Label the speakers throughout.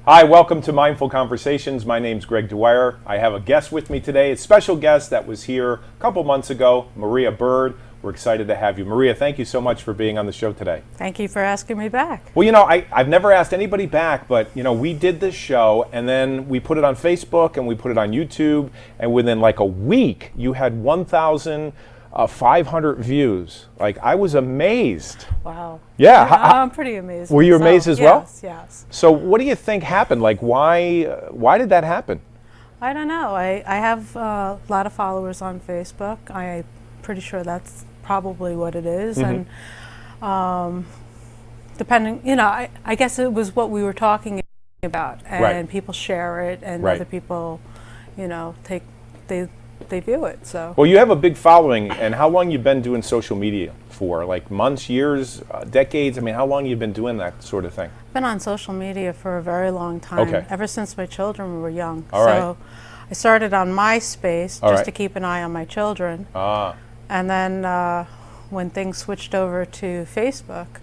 Speaker 1: Hi, welcome to Mindful Conversations. My name's Greg Dwyer. I have a guest with me today, a special guest that was here a couple months ago, Maria Bird. We're excited to have you. Maria, thank you so much for being on the show today.
Speaker 2: Thank you for asking me back.
Speaker 1: Well, I've never asked anybody back, but, we did this show, and then we put it on Facebook, and we put it on YouTube, and within like a week, you had 1,500 views. Like, I was amazed.
Speaker 2: Wow.
Speaker 1: Yeah.
Speaker 2: I'm pretty amazed.
Speaker 1: Were you amazed as well?
Speaker 2: Yes.
Speaker 1: So what do you think happened? Like, why did that happen?
Speaker 2: I don't know. I have a lot of followers on Facebook. I'm pretty sure that's probably what it is.
Speaker 1: Mm-hmm.
Speaker 2: And depending, I guess it was what we were talking about. And
Speaker 1: Right.
Speaker 2: people share it, and
Speaker 1: Right.
Speaker 2: other people, they view it. So.
Speaker 1: Well, you have a big following, and how long you been doing social media for? Like months, years, decades? I mean, how long you been doing that sort of thing?
Speaker 2: I've been on social media for a very long time,
Speaker 1: Okay.
Speaker 2: ever since my children were young.
Speaker 1: All right.
Speaker 2: So I started on MySpace
Speaker 1: All
Speaker 2: just
Speaker 1: right.
Speaker 2: to keep an eye on my children.
Speaker 1: Ah,
Speaker 2: And then when things switched over to Facebook,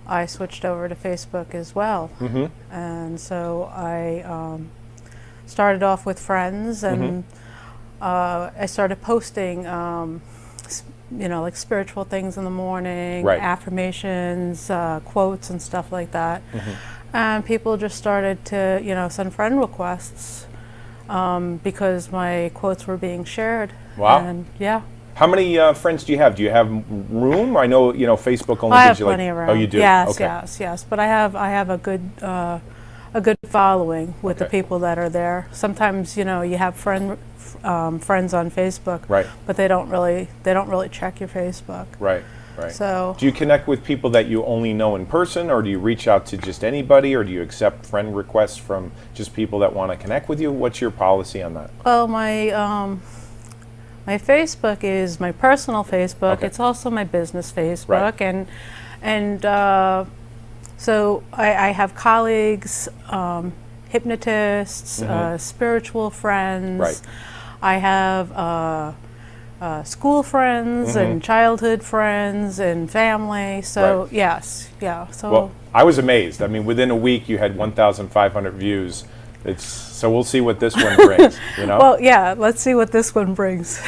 Speaker 2: I switched over to Facebook as well.
Speaker 1: mm-hmm.
Speaker 2: And so I started off with friends, and I started posting like spiritual things in the morning,
Speaker 1: Right.
Speaker 2: affirmations, quotes and stuff like that.
Speaker 1: Mm-hmm.
Speaker 2: And people just started to, send friend requests because my quotes were being shared.
Speaker 1: Wow.
Speaker 2: And yeah.
Speaker 1: How many friends do you have? Do you have room? I know, Facebook only
Speaker 2: I
Speaker 1: gives
Speaker 2: have
Speaker 1: you
Speaker 2: plenty of room.
Speaker 1: Oh, you do?
Speaker 2: Yes,
Speaker 1: Okay.
Speaker 2: yes. But I have a good following with the
Speaker 1: Okay.
Speaker 2: people that are there. Sometimes, you have friends on Facebook,
Speaker 1: Right.
Speaker 2: but they don't really check your Facebook.
Speaker 1: Right.
Speaker 2: So
Speaker 1: Do you connect with people that you only know in person, or do you reach out to just anybody, or do you accept friend requests from just people that want to connect with you? What's your policy on that?
Speaker 2: well, my Facebook is my personal Facebook.
Speaker 1: Okay.
Speaker 2: It's also my business Facebook,
Speaker 1: Right.
Speaker 2: and so I have colleagues, hypnotists, spiritual friends.
Speaker 1: Right.
Speaker 2: I have school friends and childhood friends and family. So
Speaker 1: Right.
Speaker 2: yes, yeah. So
Speaker 1: Well, I was amazed. I mean, within a week, you had 1,500 views. So we'll see what this one brings,
Speaker 2: well, yeah. Let's see what this one brings.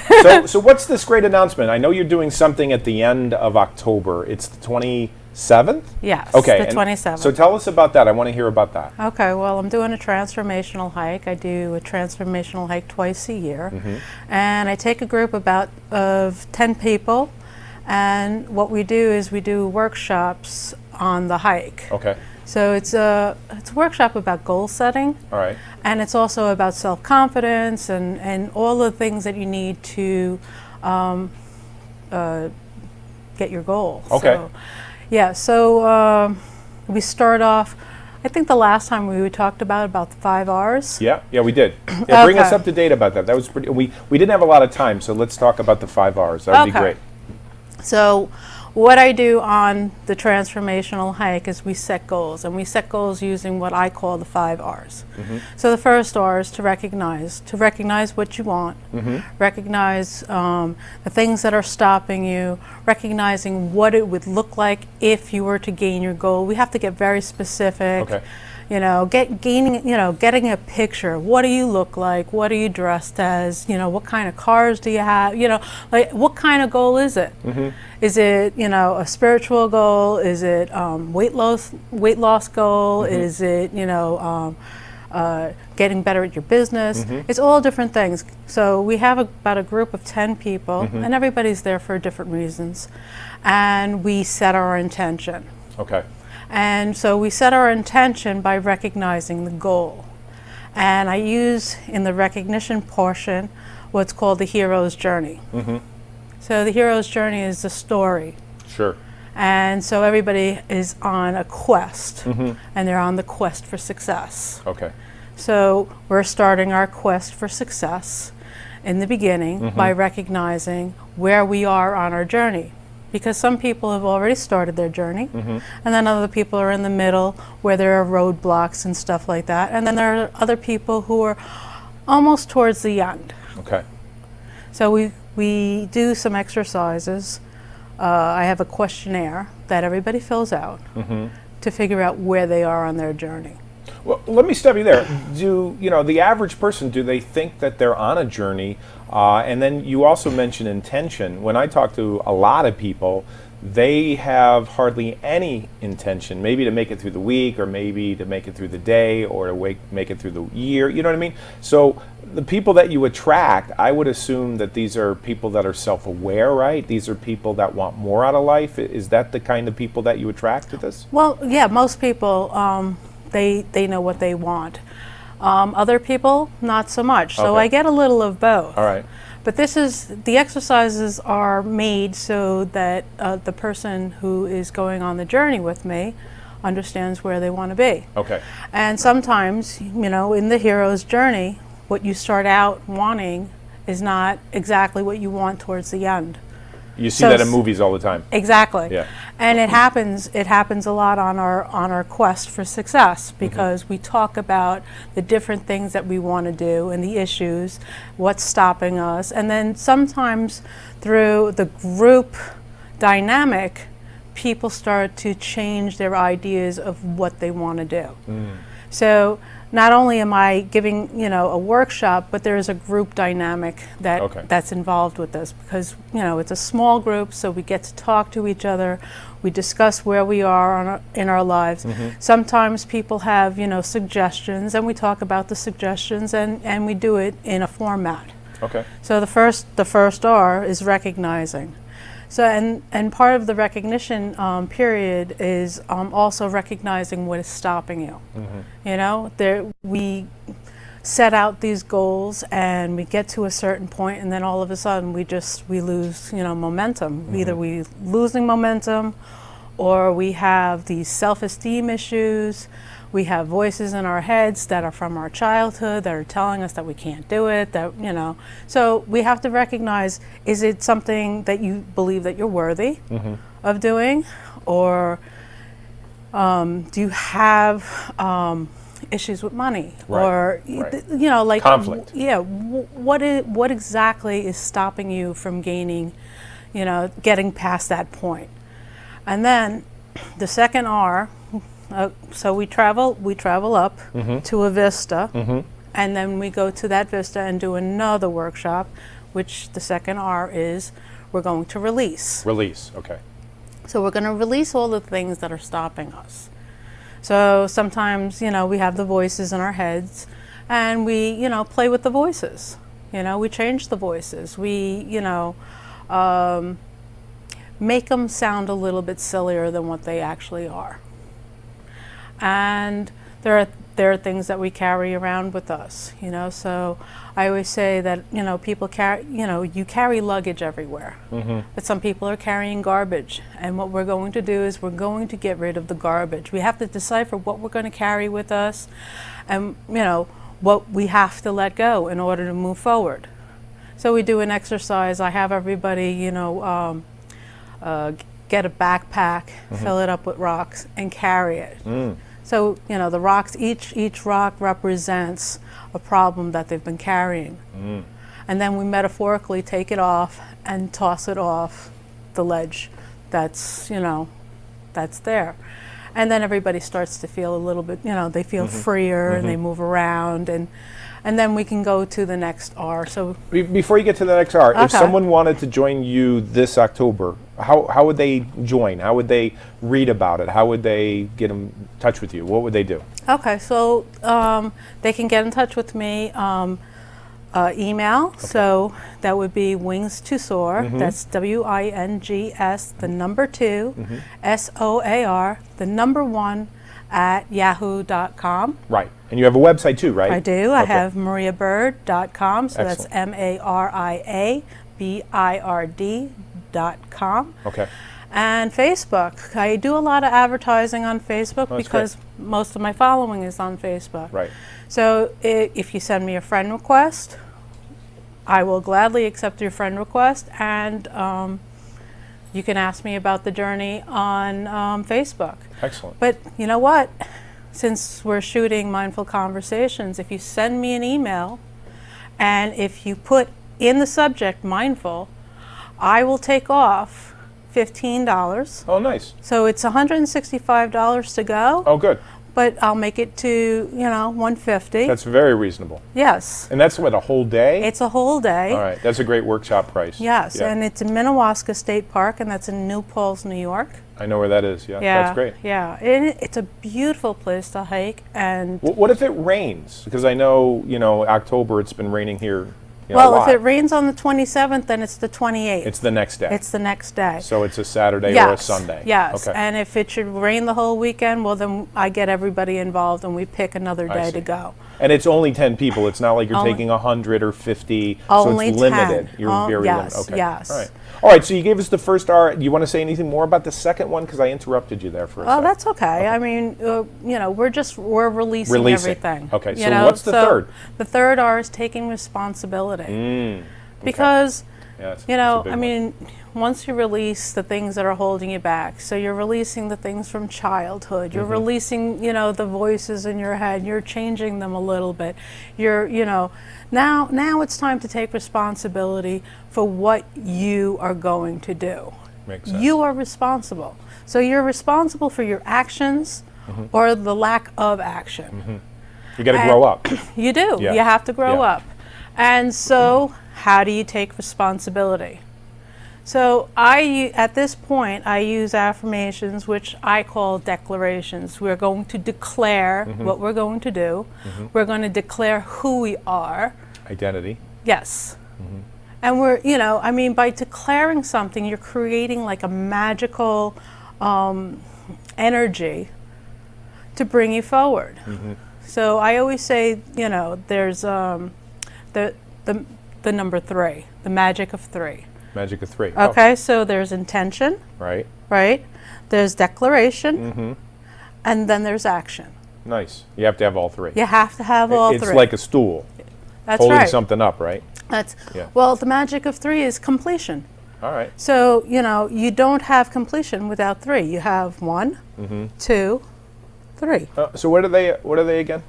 Speaker 1: So what's this great announcement? I know you're doing something at the end of October. It's the 27th?
Speaker 2: Yes.
Speaker 1: Okay.
Speaker 2: The
Speaker 1: and
Speaker 2: 27th.
Speaker 1: So tell us about that. I want to hear about that.
Speaker 2: Okay, well, I'm doing a transformational hike. I do a transformational hike twice a year. And I take a group of 10 people, and what we do is we do workshops on the hike.
Speaker 1: Okay.
Speaker 2: So it's a workshop about goal setting,
Speaker 1: All right.
Speaker 2: and it's also about self-confidence and all the things that you need to get your goal.
Speaker 1: Okay.
Speaker 2: So we start off, I think the last time we talked about the 5 R's.
Speaker 1: Yeah, we did. Yeah, bring us
Speaker 2: Okay.
Speaker 1: up to date about that. That was pretty. We didn't have a lot of time, so let's talk about the 5 R's. That would be
Speaker 2: Okay.
Speaker 1: great.
Speaker 2: So what I do on the transformational hike is we set goals, and we set goals using what I call the 5 R's. So the first R is to recognize what you want, recognize the things that are stopping you, recognizing what it would look like if you were to gain your goal. We have to get very specific.
Speaker 1: Okay.
Speaker 2: Getting a picture. What do you look like? What are you dressed as? What kind of cars do you have? Like what kind of goal is it? Is it, a spiritual goal? Is it weight loss goal? Is it, getting better at your business? It's all different things. So we have about a group of 10 people, and everybody's there for different reasons. And we set our intention.
Speaker 1: Okay.
Speaker 2: And so we set our intention by recognizing the goal. And I use in the recognition portion what's called the hero's journey. So the hero's journey is the story.
Speaker 1: Sure.
Speaker 2: And so everybody is on a quest, and they're on the quest for success.
Speaker 1: Okay.
Speaker 2: So we're starting our quest for success in the beginning by recognizing where we are on our journey. Because some people have already started their journey, and then other people are in the middle where there are roadblocks and stuff like that. And then there are other people who are almost towards the end.
Speaker 1: Okay.
Speaker 2: So we do some exercises. I have a questionnaire that everybody fills out to figure out where they are on their journey.
Speaker 1: Well, let me stop you there. Do the average person, do they think that they're on a journey? And then you also mentioned intention. When I talk to a lot of people, they have hardly any intention, maybe to make it through the week, or maybe to make it through the day, or to make it through the year. You know what I mean? So the people that you attract, I would assume that these are people that are self-aware, right? These are people that want more out of life. Is that the kind of people that you attract to this?
Speaker 2: Well, yeah, most people, they know what they want. Other people, not so much. So
Speaker 1: Okay.
Speaker 2: I get a little of both.
Speaker 1: All right.
Speaker 2: But the exercises are made so that the person who is going on the journey with me understands where they want to be.
Speaker 1: Okay.
Speaker 2: And sometimes, in the hero's journey, what you start out wanting is not exactly what you want towards the end.
Speaker 1: You see
Speaker 2: So
Speaker 1: that in movies all the time.
Speaker 2: Exactly.
Speaker 1: Yeah.
Speaker 2: And it happens a lot on our quest for success, because we talk about the different things that we want to do and the issues, what's stopping us. And then sometimes through the group dynamic, people start to change their ideas of what they want to do. So not only am I giving, a workshop, but there is a group dynamic that's involved with this, because, it's a small group, so we get to talk to each other. We discuss where we are in our lives. Sometimes people have, suggestions, and we talk about the suggestions, and we do it in a format.
Speaker 1: Okay.
Speaker 2: So the first R is recognizing. So and part of the recognition period is also recognizing what is stopping you. We set out these goals, and we get to a certain point, and then all of a sudden we lose momentum. Either we losing momentum, or we have these self-esteem issues. We have voices in our heads that are from our childhood that are telling us that we can't do it, So we have to recognize, is it something that you believe that you're worthy of doing? Or do you have issues with money?
Speaker 1: Right.
Speaker 2: Or,
Speaker 1: Right.
Speaker 2: like
Speaker 1: Conflict.
Speaker 2: What exactly is stopping you from gaining, getting past that point? And then the second R, so we travel up to a vista, and then we go to that vista and do another workshop, which the second R is we're going to release.
Speaker 1: Release. Okay.
Speaker 2: So we're going to release all the things that are stopping us. So sometimes, we have the voices in our heads, and we, play with the voices. We change the voices. We, make them sound a little bit sillier than what they actually are. And there are things that we carry around with us, So I always say that, people carry, you carry luggage everywhere. But some people are carrying garbage. And what we're going to do is we're going to get rid of the garbage. We have to decipher what we're going to carry with us, and, what we have to let go in order to move forward. So we do an exercise. I have everybody, get a backpack, fill it up with rocks, and carry it. So, the rocks, each rock represents a problem that they've been carrying. And then we metaphorically take it off and toss it off the ledge that's there. And then everybody starts to feel a little bit, they feel freer, and they move around, and then we can go to the next R. So
Speaker 1: before you get to the next R, if
Speaker 2: Okay.
Speaker 1: someone wanted to join you this October, how would they join? How would they read about it? How would they get in touch with you? What would they do?
Speaker 2: Okay, so they can get in touch with me, email. So that would be Wings to Soar. That's WINGS, the number 2, SOAR, the number 1, at yahoo.com.
Speaker 1: Right. And you have a website too, right?
Speaker 2: I do. I have mariabird.com. So
Speaker 1: Excellent.
Speaker 2: that's MARIABIRD.com.
Speaker 1: Okay.
Speaker 2: And Facebook. I do a lot of advertising on Facebook
Speaker 1: that's
Speaker 2: because most of my following is on Facebook.
Speaker 1: Right.
Speaker 2: So if you send me a friend request, I will gladly accept your friend request, and you can ask me about the journey on Facebook.
Speaker 1: Excellent.
Speaker 2: But you know what? Since we're shooting Mindful Conversations, if you send me an email and if you put in the subject mindful, I will take off $15.
Speaker 1: Oh, nice.
Speaker 2: So it's $165 to go.
Speaker 1: Oh, good.
Speaker 2: but I'll make it to, 150.
Speaker 1: That's very reasonable.
Speaker 2: Yes.
Speaker 1: And that's what, a whole day?
Speaker 2: It's a whole day.
Speaker 1: All right, that's a great workshop price.
Speaker 2: Yes,
Speaker 1: Yeah.
Speaker 2: and it's in Minnewaska State Park, and that's in New Paltz, New York.
Speaker 1: I know where that is. Yeah,
Speaker 2: Yeah,
Speaker 1: that's great.
Speaker 2: Yeah, and it's a beautiful place to hike. And
Speaker 1: What if it rains? Because I know, October it's been raining here. A
Speaker 2: well,
Speaker 1: lot.
Speaker 2: if it rains on the 27th, then it's the 28th.
Speaker 1: It's the next day.
Speaker 2: It's the next day.
Speaker 1: So it's a Saturday
Speaker 2: yes,
Speaker 1: or a Sunday.
Speaker 2: Yes,
Speaker 1: Okay.
Speaker 2: and if it should rain the whole weekend, well, then I get everybody involved, and we pick another
Speaker 1: I
Speaker 2: day
Speaker 1: see.
Speaker 2: to go.
Speaker 1: And it's only 10 people. It's not like you're
Speaker 2: Only-
Speaker 1: taking 100 or 50.
Speaker 2: Only
Speaker 1: so it's limited.
Speaker 2: 10.
Speaker 1: You're
Speaker 2: Oh,
Speaker 1: very
Speaker 2: yes,
Speaker 1: limited. Okay.
Speaker 2: yes.
Speaker 1: All right. All right. So you gave us the first hour. Do you want to say anything more about the second one? Because I interrupted you there for a
Speaker 2: Oh,
Speaker 1: second.
Speaker 2: that's okay. I mean, we're releasing everything.
Speaker 1: Okay,
Speaker 2: you
Speaker 1: so
Speaker 2: know?
Speaker 1: what's the third?
Speaker 2: The third R is taking responsibility. Because,
Speaker 1: Yeah, that's a big
Speaker 2: I
Speaker 1: one.
Speaker 2: mean, once you release the things that are holding you back, so you're releasing the things from childhood, you're releasing, the voices in your head, you're changing them a little bit. Now it's time to take responsibility for what you are going to do.
Speaker 1: Makes sense.
Speaker 2: You are responsible. So you're responsible for your actions or the lack of action.
Speaker 1: You got to grow up.
Speaker 2: You do.
Speaker 1: Yeah.
Speaker 2: You have to grow
Speaker 1: Yeah.
Speaker 2: up. And so, how do you take responsibility? So, at this point, I use affirmations, which I call declarations. We're going to declare what we're going to do. We're going to declare who we are.
Speaker 1: Identity.
Speaker 2: Yes. And by declaring something, you're creating like a magical energy to bring you forward. So I always say, there's the number 3, the magic of 3.
Speaker 1: Magic of 3.
Speaker 2: Okay, so there's intention,
Speaker 1: Oh,
Speaker 2: right? There's declaration, and then there's action.
Speaker 1: nice. You have to have all 3.
Speaker 2: You have to have all
Speaker 1: It's
Speaker 2: 3.
Speaker 1: like a stool
Speaker 2: That's
Speaker 1: holding
Speaker 2: right.
Speaker 1: something up, right?
Speaker 2: Yeah. Well, the magic of 3 is completion.
Speaker 1: All right.
Speaker 2: So, you don't have completion without 3. You have 1, 2, 3.
Speaker 1: So what are they again?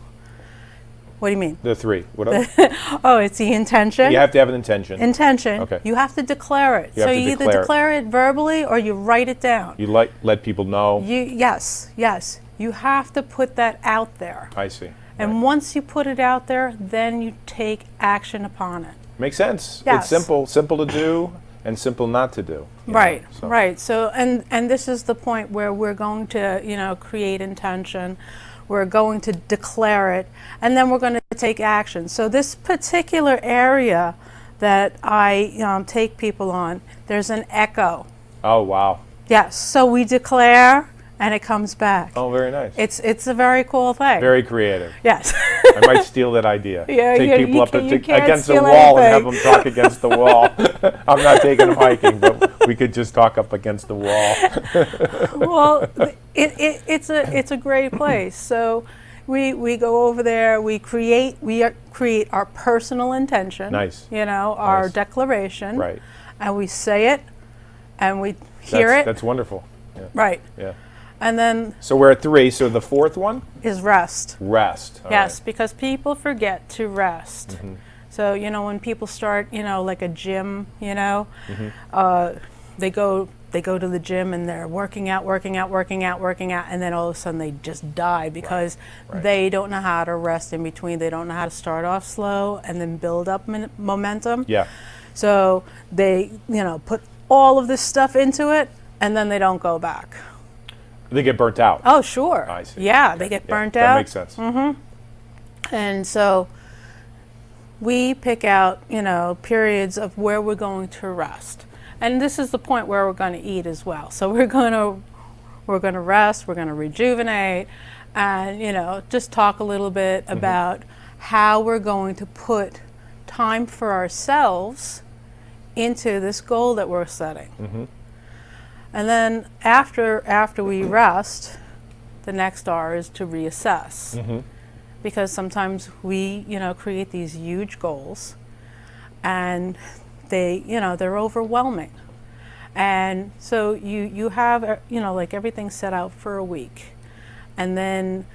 Speaker 2: What do you mean?
Speaker 1: The 3. What are they?
Speaker 2: Oh, it's the intention.
Speaker 1: You have to have an intention.
Speaker 2: Intention.
Speaker 1: Okay.
Speaker 2: You have to declare it.
Speaker 1: You have
Speaker 2: So
Speaker 1: to
Speaker 2: you either
Speaker 1: declare it.
Speaker 2: declare it verbally or you write it down.
Speaker 1: You let people know.
Speaker 2: Yes. You have to put that out there.
Speaker 1: I see.
Speaker 2: And
Speaker 1: Right.
Speaker 2: once you put it out there, then you take action upon it.
Speaker 1: Makes sense.
Speaker 2: Yes.
Speaker 1: It's simple to do and simple not to do. you
Speaker 2: Right,
Speaker 1: know, so.
Speaker 2: right. So, and this is the point where we're going to, create intention. We're going to declare it, and then we're going to take action. So this particular area that I take people on, there's an echo.
Speaker 1: Oh, wow.
Speaker 2: Yes. So we declare, and it comes back.
Speaker 1: Oh, very nice.
Speaker 2: It's a very cool thing.
Speaker 1: Very creative.
Speaker 2: Yes.
Speaker 1: I might steal that idea.
Speaker 2: Yeah,
Speaker 1: Take
Speaker 2: you-
Speaker 1: people
Speaker 2: you
Speaker 1: up
Speaker 2: can't- you can't
Speaker 1: against the
Speaker 2: steal
Speaker 1: wall and have
Speaker 2: anything.
Speaker 1: them talk against the wall. I'm not taking them hiking, but we could just talk up against the wall.
Speaker 2: Well, it's a great place. So we go over there. We create our personal intention.
Speaker 1: Nice.
Speaker 2: Our
Speaker 1: Nice.
Speaker 2: declaration.
Speaker 1: Right.
Speaker 2: And we say it, and we hear it.
Speaker 1: That's wonderful. Yeah.
Speaker 2: Right.
Speaker 1: Yeah.
Speaker 2: And then
Speaker 1: So we're at 3. So the 4th one?
Speaker 2: is rest.
Speaker 1: Rest. All
Speaker 2: Yes,
Speaker 1: right.
Speaker 2: because people forget to rest. So when people start, like a gym, they go to the gym and they're working out, and then all of a sudden they just die because
Speaker 1: Right.
Speaker 2: they don't know how to rest in between. They don't know how to start off slow and then build up momentum.
Speaker 1: Yeah.
Speaker 2: So they, put all of this stuff into it, and then they don't go back.
Speaker 1: They get burnt out.
Speaker 2: Oh, sure.
Speaker 1: I see.
Speaker 2: Yeah, they get burnt
Speaker 1: that
Speaker 2: out.
Speaker 1: makes sense.
Speaker 2: And so we pick out, periods of where we're going to rest. And this is the point where we're going to eat as well. So we're going to rest, we're going to rejuvenate, and, just talk a little bit about how we're going to put time for ourselves into this goal that we're setting. And then after we rest, the next R is to reassess. Because sometimes we, create these huge goals, and they're overwhelming. And so you have, like everything set out for a week, and then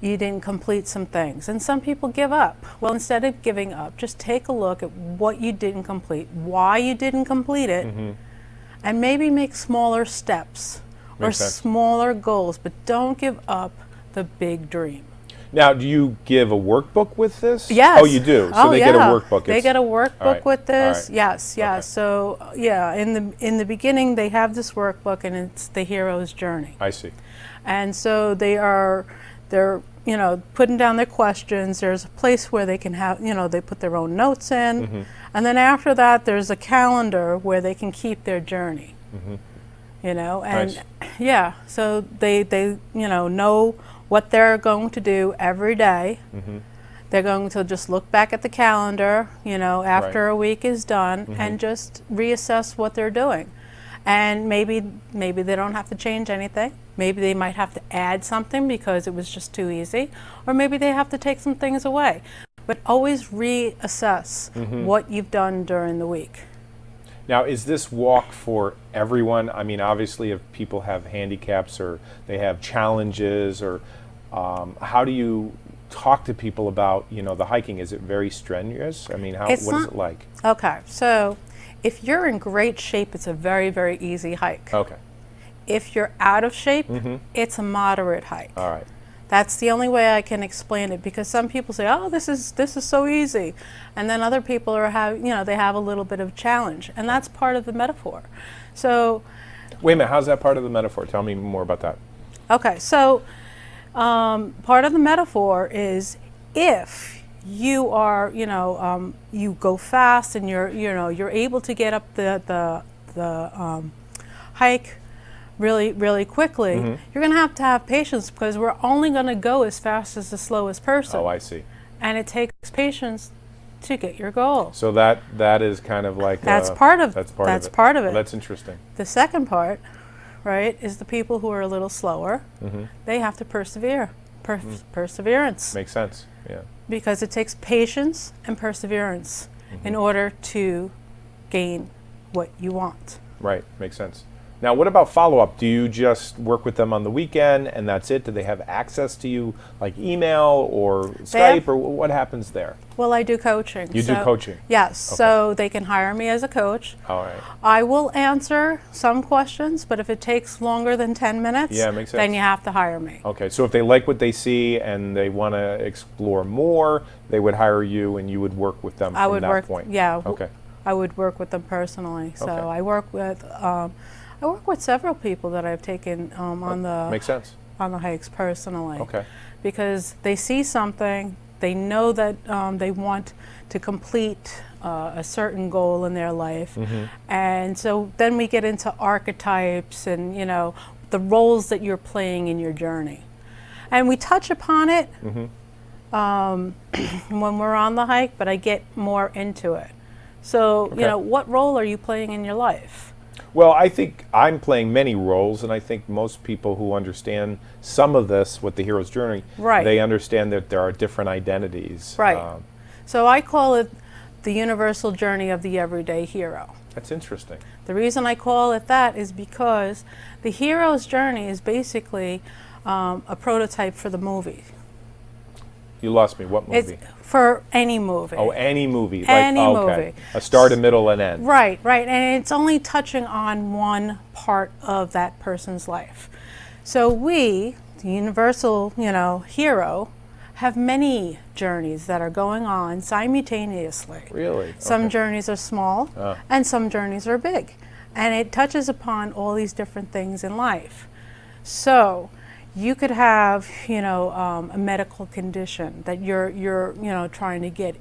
Speaker 2: you didn't complete some things. And some people give up. Well, instead of giving up, just take a look at what you didn't complete, why you didn't complete it, and maybe make smaller steps or
Speaker 1: Makes sense.
Speaker 2: smaller goals, but don't give up the big dream.
Speaker 1: Now, do you give a workbook with this?
Speaker 2: Yes.
Speaker 1: Oh, you do. So they get a workbook.
Speaker 2: They get a workbook with this.
Speaker 1: Right.
Speaker 2: Yes, yes.
Speaker 1: Okay.
Speaker 2: So yeah, in the beginning they have this workbook, and it's the hero's journey.
Speaker 1: I see.
Speaker 2: And so they're putting down their questions. There's a place where they can have they put their own notes in, and then after that there's a calendar where they can keep their journey. And
Speaker 1: Nice.
Speaker 2: yeah, so they know what they're going to do every day. They're going to just look back at the calendar, after a week is done, and just reassess what they're doing. And maybe they don't have to change anything. Maybe they might have to add something because it was just too easy, or maybe they have to take some things away. But always reassess what you've done during the week.
Speaker 1: Now, is this walk for everyone? I mean, obviously, if people have handicaps or they have challenges, or how do you talk to people about, the hiking? Is it very strenuous? I mean, what is it like?
Speaker 2: Okay, so if you're in great shape, it's a very, very easy hike.
Speaker 1: Okay.
Speaker 2: If you're out of shape, it's a moderate hike.
Speaker 1: All right.
Speaker 2: That's the only way I can explain it, because some people say, "Oh, this is so easy," and then other people they have a little bit of challenge, and that's part of the metaphor. So,
Speaker 1: wait a minute, how's that part of the metaphor? Tell me more about that.
Speaker 2: okay, so part of the metaphor is if you are, you go fast and you're able to get up the hike really, really quickly, you're going to have patience, because we're only going to go as fast as the slowest person.
Speaker 1: Oh, I see.
Speaker 2: And it takes patience to get your goal.
Speaker 1: So that is kind of like
Speaker 2: That's part of
Speaker 1: it.
Speaker 2: Well,
Speaker 1: that's interesting.
Speaker 2: The second part, right, is the people who are a little slower. They have to persevere. Perseverance.
Speaker 1: Makes sense. Yeah.
Speaker 2: Because it takes patience and perseverance in order to gain what you want.
Speaker 1: Right. Makes sense. Now, what about follow-up? Do you just work with them on the weekend and that's it? Do they have access to you, like email or Skype, or what happens there?
Speaker 2: Well, I do coaching.
Speaker 1: You do coaching?
Speaker 2: Yes.
Speaker 1: Okay.
Speaker 2: So they can hire me as a coach.
Speaker 1: All right.
Speaker 2: I will answer some questions, but if it takes longer than 10 minutes,
Speaker 1: it makes sense.
Speaker 2: then you have to hire me.
Speaker 1: Okay. So if they like what they see and they want to explore more, they would hire you and you would work with them from that point?
Speaker 2: Yeah.
Speaker 1: Okay.
Speaker 2: I would work with them personally. So
Speaker 1: Okay.
Speaker 2: I work with several people that I've taken on the
Speaker 1: Makes sense.
Speaker 2: on the hikes personally.
Speaker 1: Okay.
Speaker 2: Because they see something, they know that they want to complete a certain goal in their life, and so then we get into archetypes and the roles that you're playing in your journey, and we touch upon it when we're on the hike, but I get more into it. So what role are you playing in your life?
Speaker 1: Well, I think I'm playing many roles, and I think most people who understand some of this with the hero's journey, they understand that there are different identities.
Speaker 2: Right. So I call it the universal journey of the everyday hero.
Speaker 1: That's interesting.
Speaker 2: The reason I call it that is because the hero's journey is basically a prototype for the movie.
Speaker 1: You lost me. What movie?
Speaker 2: It's for any movie.
Speaker 1: Oh, any movie.
Speaker 2: Any
Speaker 1: okay.
Speaker 2: movie.
Speaker 1: A start, a middle, and end.
Speaker 2: Right, right. And it's only touching on one part of that person's life. So we, the universal, hero, have many journeys that are going on simultaneously.
Speaker 1: Really?
Speaker 2: Some
Speaker 1: Okay.
Speaker 2: journeys are small and some journeys are big. And it touches upon all these different things in life. So you could have, a medical condition that you're trying to get,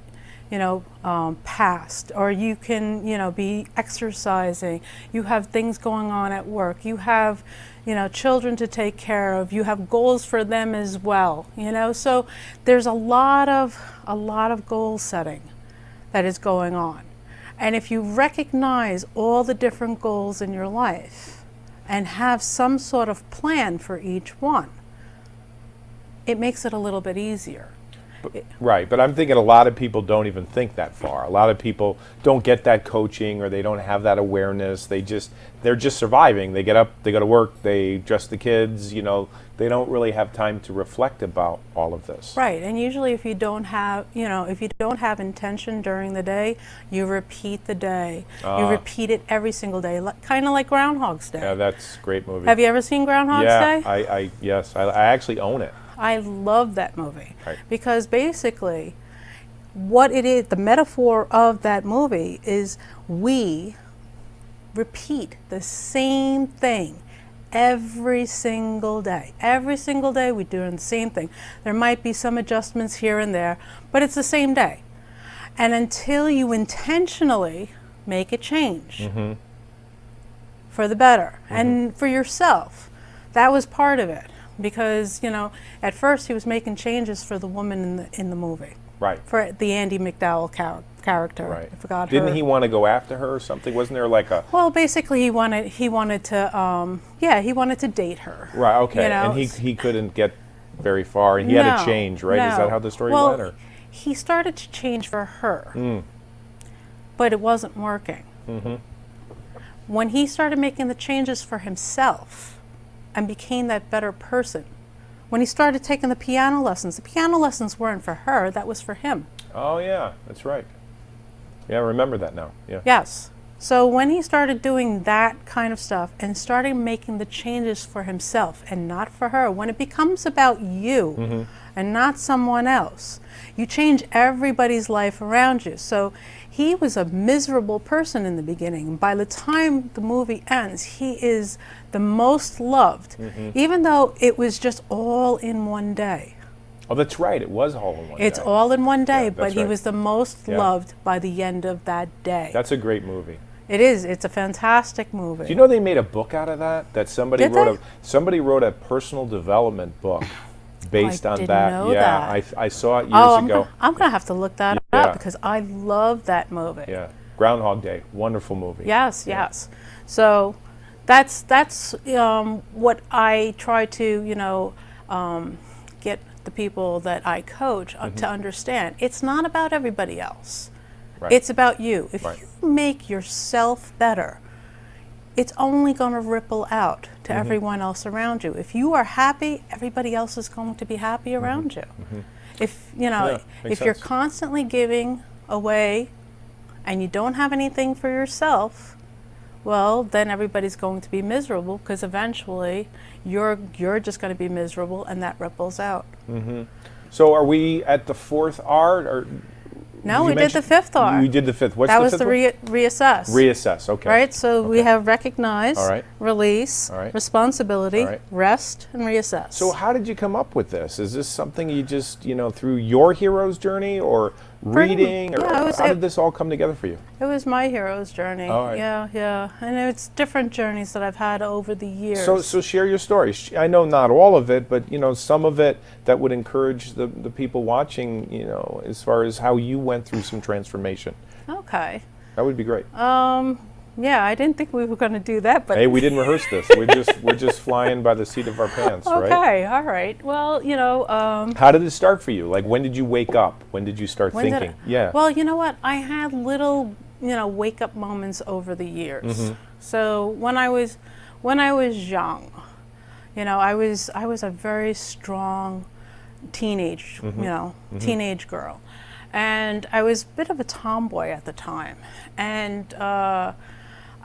Speaker 2: past, or you can, be exercising. You have things going on at work. You have, children to take care of. You have goals for them as well. So there's a lot of goal setting that is going on, and if you recognize all the different goals in your life and have some sort of plan for each one, it makes it a little bit easier.
Speaker 1: Right, but I'm thinking a lot of people don't even think that far. A lot of people don't get that coaching, or they don't have that awareness. They're just surviving. They get up, they go to work, they dress the kids, they don't really have time to reflect about all of this.
Speaker 2: Right, and usually if you don't have, intention during the day, you repeat the day. You repeat it every single day, kind of like Groundhog's Day.
Speaker 1: Yeah, that's a great movie.
Speaker 2: Have you ever seen Groundhog's Day?
Speaker 1: Yes, I actually own it.
Speaker 2: I love that movie.
Speaker 1: Right.
Speaker 2: Because basically what it is, the metaphor of that movie is we repeat the same thing every single day. Every single day we're doing the same thing. There might be some adjustments here and there, but it's the same day. And until you intentionally make a change for the better and for yourself, that was part of it. Because, you know, at first he was making changes for the woman in the movie.
Speaker 1: Right.
Speaker 2: For the Andy McDowell character.
Speaker 1: Right.
Speaker 2: I forgot
Speaker 1: Didn't
Speaker 2: her.
Speaker 1: he want to go after her or something? Wasn't there like a...
Speaker 2: Well, basically he wanted to he wanted to date her.
Speaker 1: Right, okay.
Speaker 2: You know?
Speaker 1: And he couldn't get very far, and he had to change, right? Is that how the story went? Or?
Speaker 2: He started to change for her, but it wasn't working. When he started making the changes for himself and became that better person, when he started taking the piano lessons weren't for her, that was for him.
Speaker 1: Oh, yeah, that's right. Yeah, I remember that now. Yeah.
Speaker 2: Yes. So when he started doing that kind of stuff and started making the changes for himself and not for her, when it becomes about you and not someone else, you change everybody's life around you. So he was a miserable person in the beginning. By the time the movie ends, he is the most loved, even though it was just all in one day.
Speaker 1: Oh, that's right. It was all in one day.
Speaker 2: It's all in one day,
Speaker 1: Yeah,
Speaker 2: but
Speaker 1: that's
Speaker 2: he
Speaker 1: right.
Speaker 2: was the most loved by the end of that day.
Speaker 1: That's a great movie.
Speaker 2: It is. It's a fantastic movie.
Speaker 1: Do you know they made a book out of that? That somebody
Speaker 2: Did
Speaker 1: wrote
Speaker 2: they?
Speaker 1: somebody wrote a personal development book based on
Speaker 2: didn't
Speaker 1: that.
Speaker 2: know
Speaker 1: Yeah,
Speaker 2: that.
Speaker 1: I saw it years
Speaker 2: Oh,
Speaker 1: ago.
Speaker 2: I'm gonna have to look that
Speaker 1: Yeah.
Speaker 2: up because I love that movie.
Speaker 1: Yeah, Groundhog Day, wonderful movie.
Speaker 2: Yes, yes. So that's what I try to get the people that I coach to understand. It's not about everybody else.
Speaker 1: Right.
Speaker 2: It's about you. If
Speaker 1: Right.
Speaker 2: you make yourself better, it's only going to ripple out to everyone else around you. If you are happy, everybody else is going to be happy around you. If
Speaker 1: Yeah, makes
Speaker 2: if you're
Speaker 1: sense.
Speaker 2: constantly giving away and you don't have anything for yourself, well, then everybody's going to be miserable because eventually you're just going to be miserable and that ripples out.
Speaker 1: So are we at the fourth R? Or
Speaker 2: No,
Speaker 1: you
Speaker 2: we did
Speaker 1: mention-
Speaker 2: the fifth R.
Speaker 1: We did the fifth. What's
Speaker 2: That
Speaker 1: the
Speaker 2: was
Speaker 1: fifth
Speaker 2: the
Speaker 1: one?
Speaker 2: reassess.
Speaker 1: Reassess, okay.
Speaker 2: Right, so we
Speaker 1: Okay.
Speaker 2: have recognize,
Speaker 1: All right.
Speaker 2: release,
Speaker 1: All right.
Speaker 2: responsibility,
Speaker 1: All right.
Speaker 2: rest, and reassess.
Speaker 1: So how did you come up with this? Is this something you just, through your hero's journey or reading? Or
Speaker 2: yeah,
Speaker 1: how did this all come together for you?
Speaker 2: it was my hero's journey.
Speaker 1: All right.
Speaker 2: Yeah. And it's different journeys that I've had over the years.
Speaker 1: So share your story. I know not all of it, but some of it that would encourage the people watching, as far as how you went through some transformation.
Speaker 2: Okay.
Speaker 1: That would be great.
Speaker 2: Yeah, I didn't think we were going to do that, but
Speaker 1: Hey, we didn't rehearse this. We're just flying by the seat of our pants, right?
Speaker 2: okay, all right. Well,
Speaker 1: How did it start for you? Like, when did you wake up? When did you start
Speaker 2: when did
Speaker 1: thinking?
Speaker 2: I-
Speaker 1: Yeah.
Speaker 2: Well, you know what? I had little, wake up moments over the years. So when I was young, I was a very strong teenage, teenage girl. And I was a bit of a tomboy at the time. And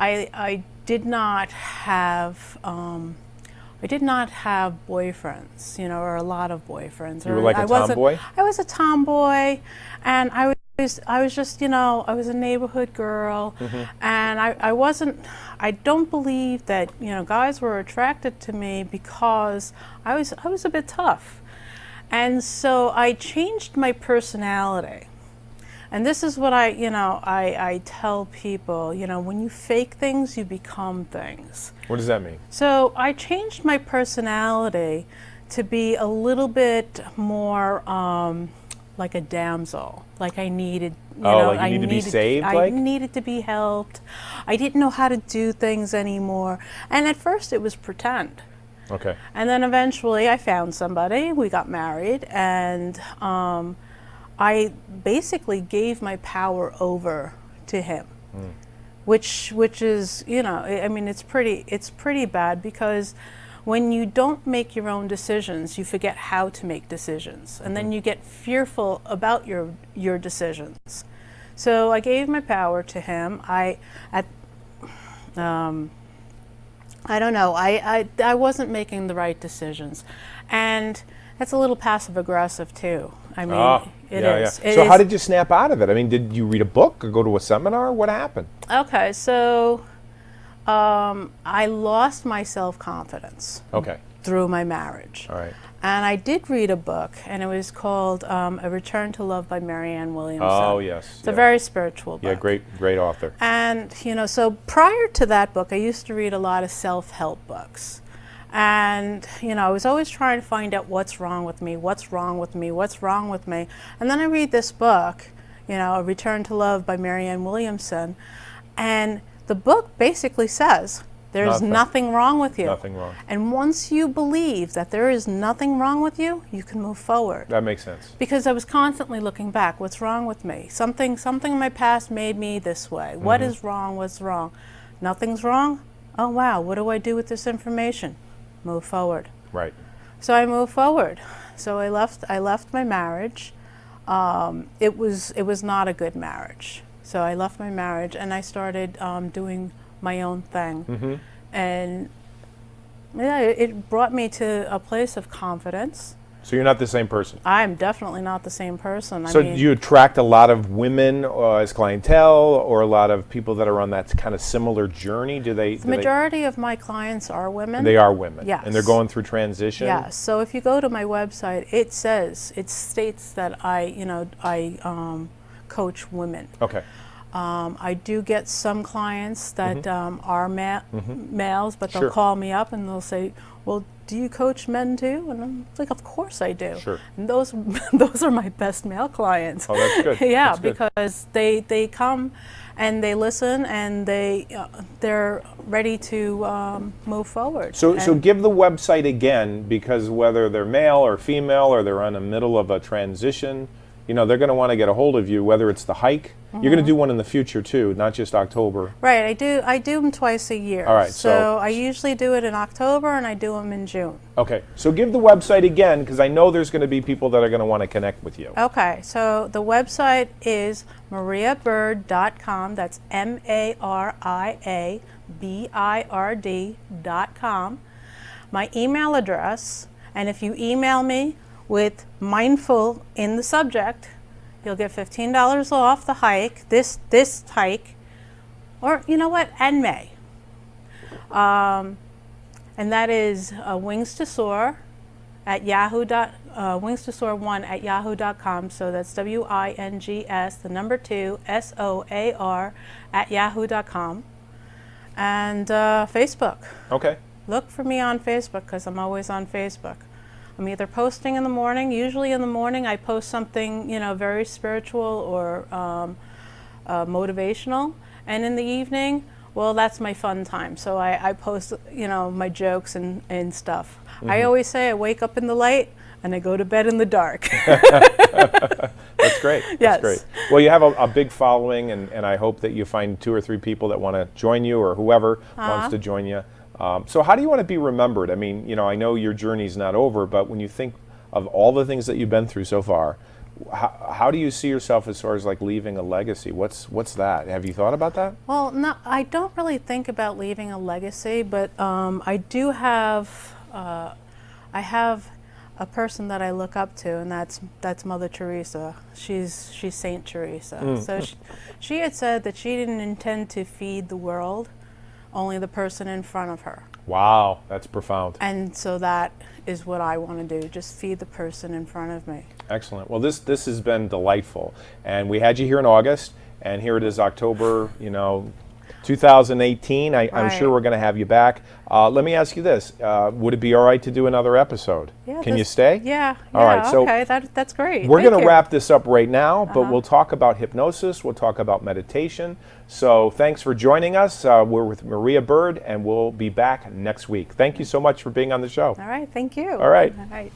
Speaker 2: I did not have boyfriends, or a lot of boyfriends.
Speaker 1: You were like a tomboy?
Speaker 2: I was a tomboy, and I was just, I was a neighborhood girl, and I don't believe that, guys were attracted to me because I was a bit tough. And so I changed my personality. And this is what I tell people, when you fake things, you become things.
Speaker 1: What does that mean?
Speaker 2: So I changed my personality to be a little bit more like a damsel. Like I needed,
Speaker 1: like you need to be saved,
Speaker 2: I
Speaker 1: like?
Speaker 2: needed to be helped. I didn't know how to do things anymore. And at first it was pretend.
Speaker 1: Okay.
Speaker 2: And then eventually I found somebody, we got married, and I basically gave my power over to him, which is, it's pretty bad because when you don't make your own decisions, you forget how to make decisions, and then you get fearful about your decisions. So I gave my power to him. I don't know. I wasn't making the right decisions, and It's a little passive aggressive too. I mean, it
Speaker 1: yeah,
Speaker 2: is.
Speaker 1: yeah.
Speaker 2: It
Speaker 1: So how
Speaker 2: is-
Speaker 1: did you snap out of it? I mean, did you read a book or go to a seminar? What happened?
Speaker 2: Okay, so I lost my self-confidence
Speaker 1: Okay.
Speaker 2: through my marriage.
Speaker 1: All right.
Speaker 2: And I did read a book, and it was called A Return to Love by Marianne Williamson.
Speaker 1: Oh, yes.
Speaker 2: It's a very spiritual book.
Speaker 1: Yeah, great author.
Speaker 2: And, so prior to that book, I used to read a lot of self-help books. And, I was always trying to find out what's wrong with me, what's wrong with me, what's wrong with me. And then I read this book, A Return to Love by Marianne Williamson, and the book basically says, there's nothing wrong with you.
Speaker 1: Nothing wrong.
Speaker 2: And once you believe that there is nothing wrong with you, you can move forward.
Speaker 1: That makes sense.
Speaker 2: Because I was constantly looking back, what's wrong with me? Something in my past made me this way. What is wrong? What's wrong? Nothing's wrong? Oh wow, what do I do with this information? Move forward.
Speaker 1: Right.
Speaker 2: So I moved forward. So I left my marriage. It was not a good marriage. So I left my marriage and I started doing my own thing. And yeah, it brought me to a place of confidence.
Speaker 1: So you're not the same person.
Speaker 2: I'm definitely not the same person.
Speaker 1: So do you attract a lot of women as clientele, or a lot of people that are on that kind of similar journey?
Speaker 2: The majority of my clients are women.
Speaker 1: They are women.
Speaker 2: Yes.
Speaker 1: And they're going through transition.
Speaker 2: Yes. So if you go to my website, it states that I coach women.
Speaker 1: Okay.
Speaker 2: I do get some clients that are males, but they'll
Speaker 1: Sure.
Speaker 2: call me up and they'll say, well, do you coach men too? And I'm like, of course I do.
Speaker 1: Sure.
Speaker 2: And those are my best male clients.
Speaker 1: Oh, that's good.
Speaker 2: Yeah,
Speaker 1: That's good.
Speaker 2: because they come and they listen and they're ready to move forward.
Speaker 1: So
Speaker 2: And-
Speaker 1: give the website again, because whether they're male or female or they're in the middle of a transition, they're going to want to get a hold of you, whether it's the hike. You're going to do one in the future too, not just October.
Speaker 2: Right, I do them twice a year.
Speaker 1: All right,
Speaker 2: So
Speaker 1: so-
Speaker 2: I usually do it in October and I do them in June.
Speaker 1: Okay, so give the website again, because I know there's going to be people that are going to want to connect with you.
Speaker 2: Okay, so the website is mariabird.com. That's MariaBird.com. My email address, and if you email me with mindful in the subject, you'll get $15 off the hike, this hike, or you know what, and May. And that is Wings to Soar at Wings to Soar 1 at yahoo.com. So that's WINGS, the number 2, SOAR at yahoo.com. And Facebook.
Speaker 1: Okay.
Speaker 2: Look for me on Facebook because I'm always on Facebook. I'm either posting in the morning. Usually in the morning I post something, very spiritual or motivational. And in the evening, well, that's my fun time. So I post, my jokes and stuff. I always say I wake up in the light and I go to bed in the dark.
Speaker 1: That's great.
Speaker 2: Yes.
Speaker 1: That's great. Well, you have a big following, and I hope that you find 2 or 3 people that want to join you, or whoever wants to join you. So how do you want to be remembered? I mean, I know your journey's not over, but when you think of all the things that you've been through so far, how do you see yourself as far as like leaving a legacy? What's that? Have you thought about that?
Speaker 2: Well, no, I don't really think about leaving a legacy, but I do have, I have a person that I look up to, and that's Mother Teresa. She's Saint Teresa. So she had said that she didn't intend to feed the world, only the person in front of her.
Speaker 1: Wow, that's profound.
Speaker 2: And so that is what I want to do, just feed the person in front of me.
Speaker 1: Excellent. Well, this has been delightful, and we had you here in August, and here it is October, 2018. I'm
Speaker 2: Right.
Speaker 1: sure we're going to have you back. Let me ask you this: would it be all right to do another episode?
Speaker 2: Yeah,
Speaker 1: Can you stay?
Speaker 2: Yeah.
Speaker 1: All right, so
Speaker 2: okay, that's great.
Speaker 1: We're
Speaker 2: Thank
Speaker 1: going to
Speaker 2: you.
Speaker 1: wrap this up right now, but we'll talk about hypnosis. We'll talk about meditation. So thanks for joining us. We're with Maria Bird, and we'll be back next week. Thank you so much for being on the show.
Speaker 2: All right, thank you.
Speaker 1: All right.
Speaker 2: All right.